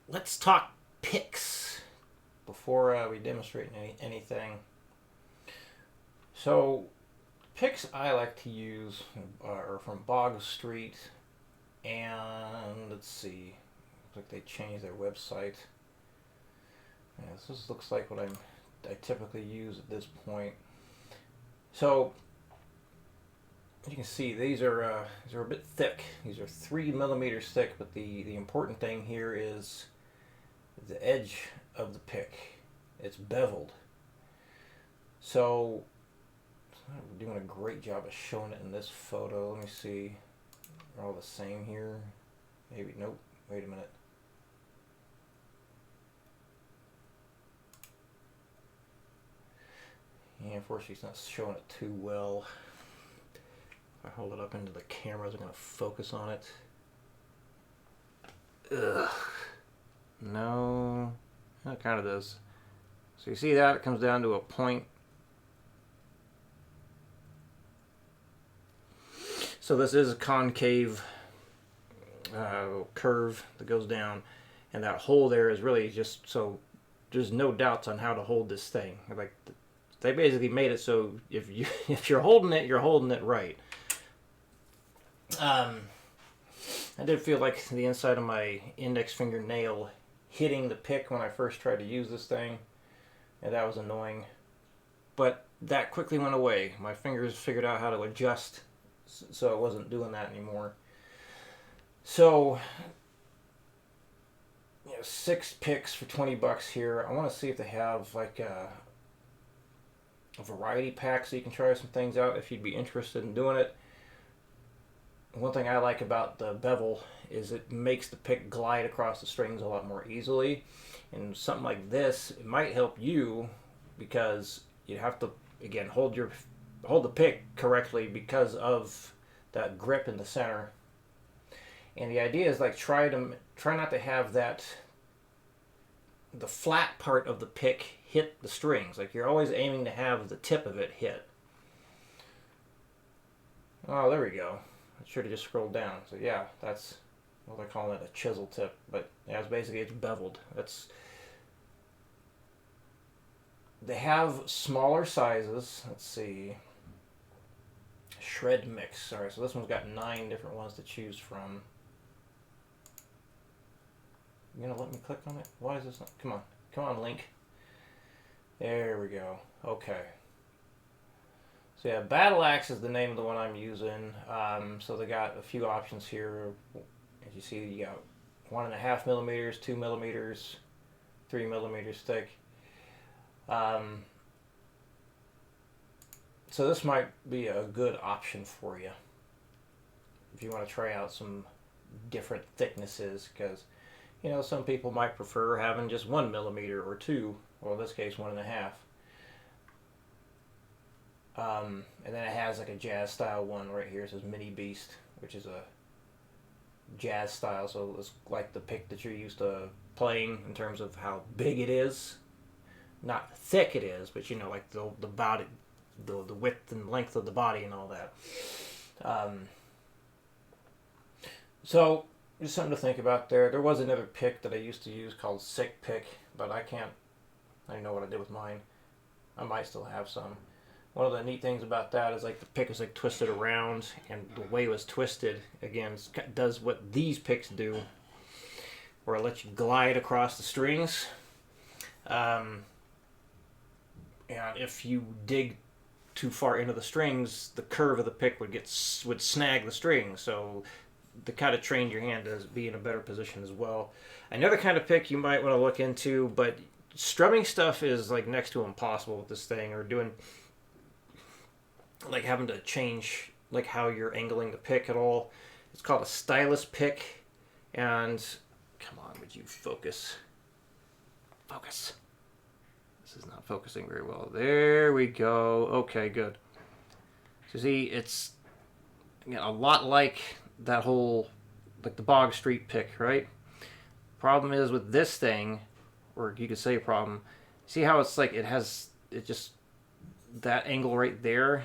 let's talk picks before we demonstrate anything. So, picks I like to use are from Bog Street, and let's see, looks like they changed their website. Yeah, this looks like what I typically use at this point. So, you can see these are a bit thick. These are 3 millimeters thick, but the important thing here is the edge of the pick. It's beveled. So we're doing a great job of showing it in this photo. Let me see. They're all the same here. Maybe nope. Wait a minute. Yeah, unfortunately, it's not showing it too well. If I hold it up into the camera, it's going to focus on it. Ugh. No. It kind of does. So you see that? It comes down to a point. So this is a concave curve that goes down. And that hole there is really just so there's no doubts on how to hold this thing. Like, they basically made it so if you're holding it right. I did feel like the inside of my index fingernail hitting the pick when I first tried to use this thing, and that was annoying. But that quickly went away. My fingers figured out how to adjust, so it wasn't doing that anymore. So, 6 picks for $20 here. I want to see if they have like a variety pack so you can try some things out if you'd be interested in doing it. One thing I like about the bevel is it makes the pick glide across the strings a lot more easily. And something like this, it might help you because you have to, again, hold the pick correctly because of that grip in the center. And the idea is like try not to have the flat part of the pick hit the strings. Like, you're always aiming to have the tip of it hit. Oh, there we go. I should have just scrolled down. So yeah, that's what they're calling it, a chisel tip. But yeah, it's beveled. They have smaller sizes. Let's see. Shred mix. Alright, so this one's got 9 different ones to choose from. You gonna let me click on it? Why is this not? Come on, Link. There we go. Okay. So yeah, Battle Axe is the name of the one I'm using. So they got a few options here. As you see, you got 1.5 millimeters, 2 millimeters, 3 millimeters thick. So this might be a good option for you if you want to try out some different thicknesses, because some people might prefer having just 1 millimeter or 2, or in this case 1.5. And then it has like a jazz style one right here. It says Mini Beast, which is a jazz style, so it's like the pick that you're used to playing in terms of how big it is. Not thick it is, but like the body, the width and length of the body and all that. So just something to think about there. There was another pick that I used to use called Sick Pick, but I don't know what I did with mine. I might still have some. One of the neat things about that is like the pick is like twisted around, and the way it was twisted again does what these picks do, where it lets you glide across the strings. And if you dig too far into the strings, the curve of the pick would snag the string. So to kind of train your hand to be in a better position as well. Another kind of pick you might want to look into, but strumming stuff is like next to impossible with this thing, or doing like having to change like how you're angling the pick at all. It's called a stylus pick, and come on, would you focus? Focus. This is not focusing very well. There we go. Okay, good. So see, it's a lot like that whole, like the Bog Street pick, right? Problem is with this thing, or you could say a problem. See how it's like it just that angle right there,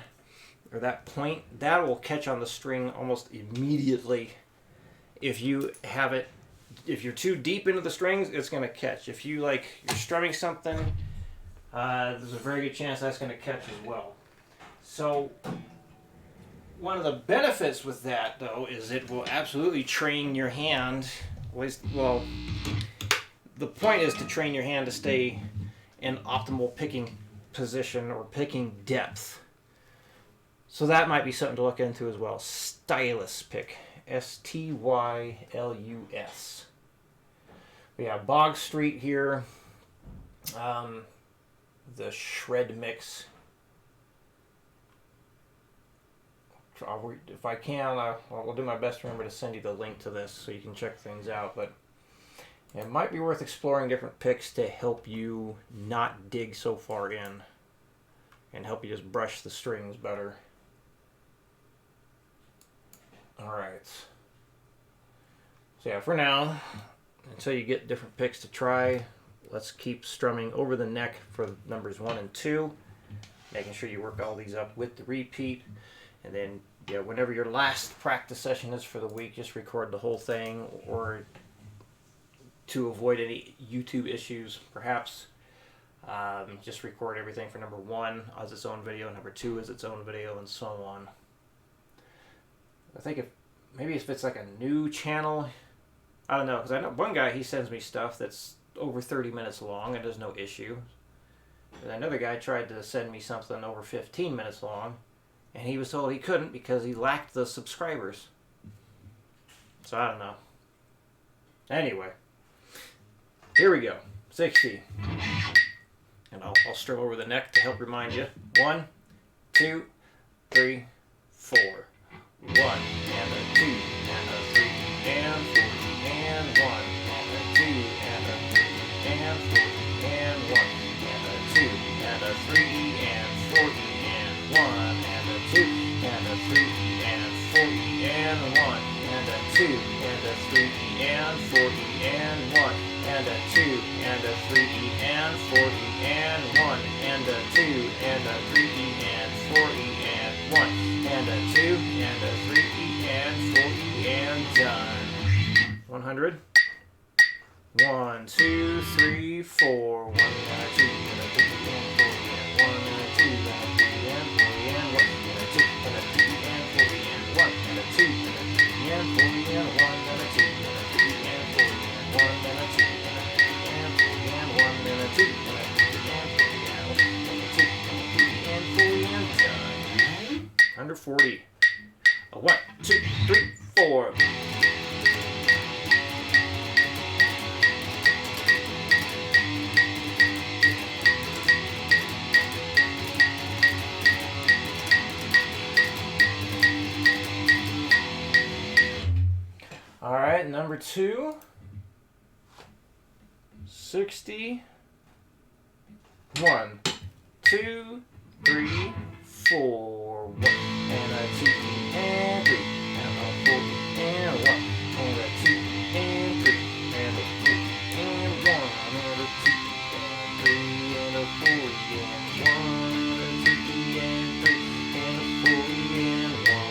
or that point, that will catch on the string almost immediately if you have it if you're too deep into the strings, it's going to catch. If you're strumming something, there's a very good chance that's going to catch as well. So one of the benefits with that, though, is it will absolutely train your hand. Well, the point is to train your hand to stay in optimal picking position or picking depth. So that might be something to look into as well. Stylus pick. Stylus. We have Bog Street here. The Shred Mix. If I can, I'll do my best to remember to send you the link to this so you can check things out. But it might be worth exploring different picks to help you not dig so far in and help you just brush the strings better. Alright. So yeah, for now, until you get different picks to try, let's keep strumming over the neck for numbers 1 and 2, making sure you work all these up with the repeat. And then, whenever your last practice session is for the week, just record the whole thing, or to avoid any YouTube issues, perhaps, just record everything for number 1 as its own video, number 2 as its own video, and so on. I think if it's like a new channel, I don't know, because I know one guy, he sends me stuff that's over 30 minutes long, and there's no issue. And another guy tried to send me something over 15 minutes long, and he was told he couldn't because he lacked the subscribers. So I don't know. Anyway, here we go. 60. And I'll strum over the neck to help remind you. 1, 2, 3, 4. 1 and a 2 and a 3 and 4 and 1 and a 2 and a 3 and 4 and 1 and a 2 and a 3 and 40 and 1 and a 2 and a 3 and 40 and 1 and a 2 and a 3 and 40 and 1 and a 2 and a 3 and 40 and 1 and a 2 and a 3 and 40 and 1 and a 2 and a 3 and 40 and done. 100. 1, 2, 3, 4. 1 and a 2 and a 3 and 40 and 1 and a 2 and a 3 and 40 and 1 and a 2 and a 3 and 40 and 1 and a 2 and a 3 and 40 and 1 and a 2 and a 3 and 40 and 1 and a 2 and a 3 and 40 and 1 and a 2 and a 3 and 40 and 1 and a 2 and a 3 and 40 and done. 140. 1, 2, 3, 4. All right, number 2. 60. 1, 2, 3, 4. 1 and a 2 and 3 and a 4 and 1 and a 2 and 3 and a 4 and 1 and a 2 and 3 and a 40 and 1 and a 2 and 3 and a 40 and 1 and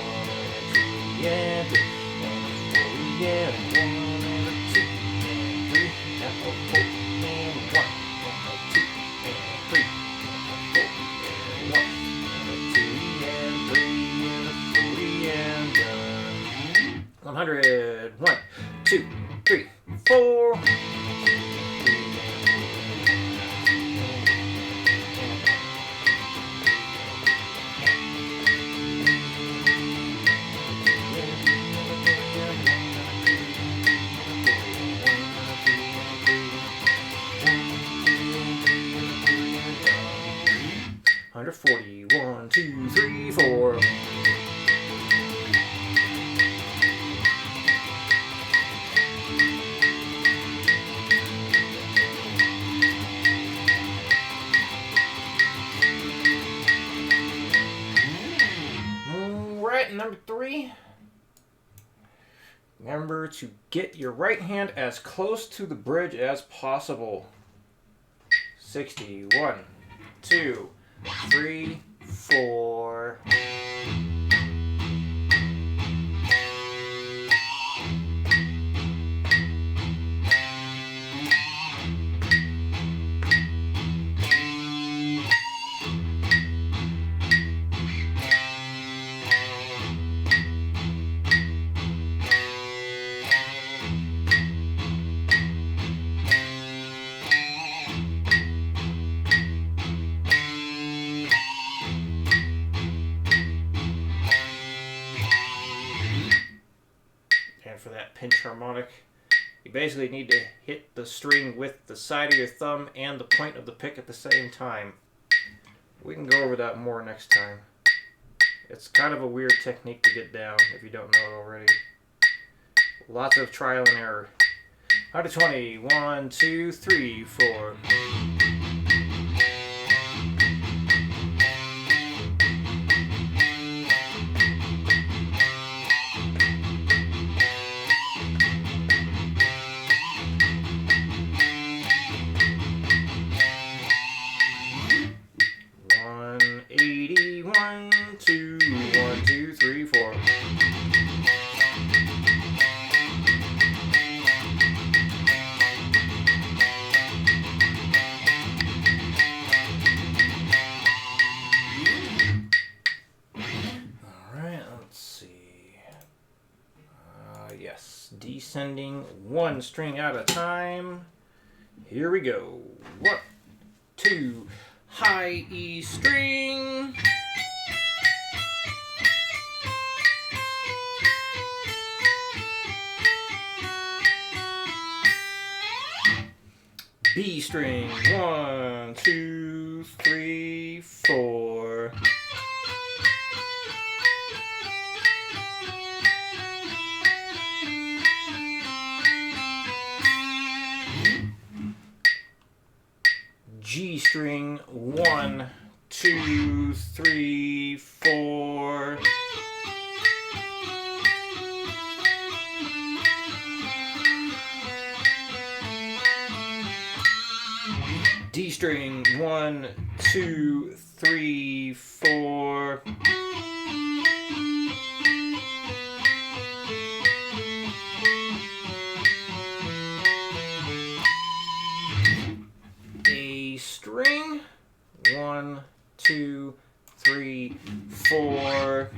a 2 and 3 and a 40 and 1 and a 2 and 3 and a 4 and 1 and a 2 and 3 and a 4 and 1 and a 2 and 3 and a 40 and done. 100. 1, 2, 3, 4. 140. 1, 2, 3, 4. Alright, number 3. Remember to get your right hand as close to the bridge as possible. 60. 1, 2, 3, 4. harmonic. You basically need to hit the string with the side of your thumb and the point of the pick at the same time. We can go over that more next time. It's kind of a weird technique to get down if you don't know it already. Lots of trial and error. 120. 1, 2, 3, 4. Yes, descending one string at a time. Here we go. 1, 2, high E string. B string. 1, 2, 3, 4. G string. 1, 2, 3, 4. D string. 1, 2, 3, 4. A string. 1, 2, 3, 4.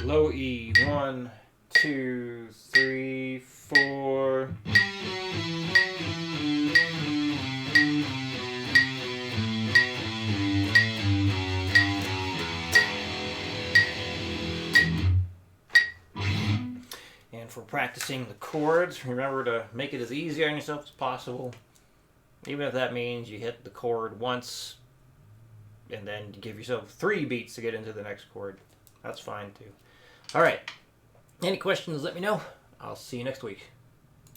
Low E. 1, 2, 3, 4. And for practicing the chords, remember to make it as easy on yourself as possible. Even if that means you hit the chord once and then give yourself 3 beats to get into the next chord. That's fine too. All right. Any questions, let me know. I'll see you next week.